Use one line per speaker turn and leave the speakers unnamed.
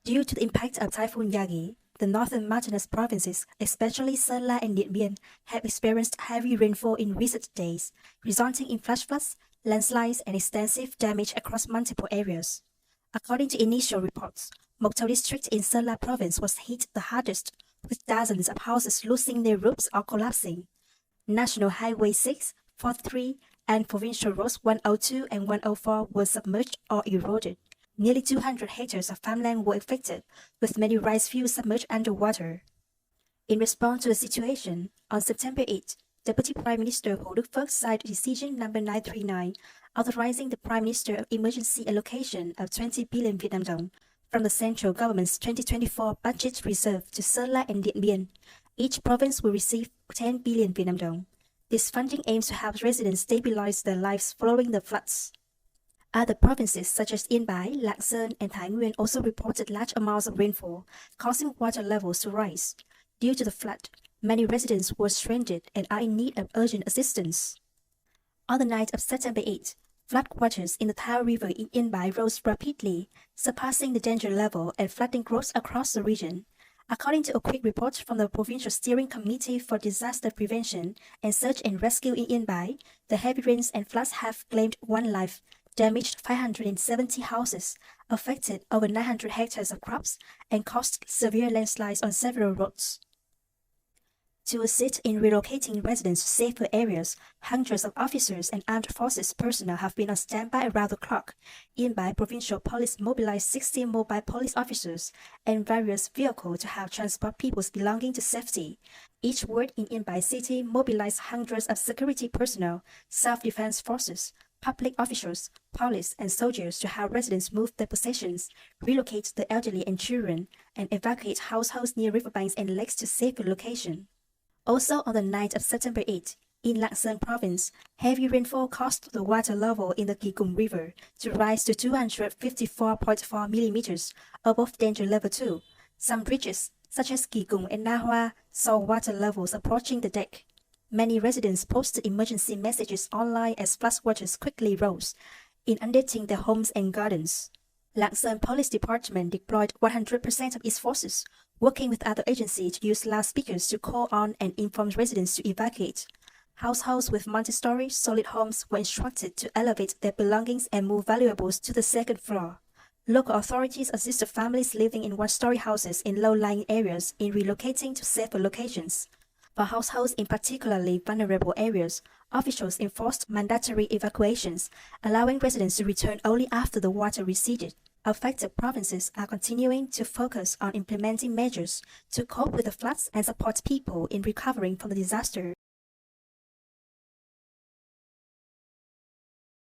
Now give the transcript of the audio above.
Due to the impact of Typhoon Yagi, the northern mountainous provinces, especially Sơn La and Điện Biên, have experienced heavy rainfall in recent days, resulting in flash floods, landslides, and extensive damage across multiple areas. According to initial reports, Mộc Châu district in Sơn La province was hit the hardest, with dozens of houses losing their roofs or collapsing. National Highway 6, 43, and provincial roads 102 and 104 were submerged or eroded. Nearly 200 hectares of farmland were affected, with many rice fields submerged underwater. In response to the situation, on September 8, Deputy Prime Minister Hồ Đức Phước signed Decision No. 939, authorizing the Prime Minister of Emergency allocation of 20 billion Vietnam dong from the central government's 2024 budget reserve to Sơn La and Điện Biên. Each province will receive 10 billion Vietnam dong. This funding aims to help residents stabilize their lives following the floods. Other provinces such as Yên Bái, Lạng Sơn, and Thái Nguyên also reported large amounts of rainfall, causing water levels to rise. Due to the flood, many residents were stranded and are in need of urgent assistance. On the night of September 8, floodwaters in the Thao River in Yên Bái rose rapidly, surpassing the danger level and flooding growth across the region. According to a quick report from the Provincial Steering Committee for Disaster Prevention and Search and Rescue in Yên Bái, the heavy rains and floods have claimed one life, damaged 570 houses, affected over 900 hectares of crops, and caused severe landslides on several roads. To assist in relocating residents to safer areas, hundreds of officers and armed forces personnel have been on standby around the clock. Yên Bái Provincial Police mobilized 60 mobile police officers and various vehicles to help transport people's belongings to safety. Each ward in Yên Bái City mobilized hundreds of security personnel, self-defense forces, public officials, police, and soldiers to help residents move their possessions, relocate the elderly and children, and evacuate households near riverbanks and lakes to safer location. Also on the night of September 8, in Lạng Sơn province, heavy rainfall caused the water level in the Kỳ Cùng River to rise to 254.4 millimeters above danger level 2. Some bridges, such as Kỳ Cùng and Na Hoa, saw water levels approaching the deck. Many residents posted emergency messages online as floodwaters quickly rose, inundating their homes and gardens. Lạng Sơn Police Department deployed 100% of its forces, working with other agencies to use loudspeakers to call on and inform residents to evacuate. Households with multi-story, solid homes were instructed to elevate their belongings and move valuables to the second floor. Local authorities assisted families living in one-story houses in low-lying areas in relocating to safer locations. For households in particularly vulnerable areas, officials enforced mandatory evacuations, allowing residents to return only after the water receded. Affected provinces are continuing to focus on implementing measures to cope with the floods and support people in recovering from the disaster.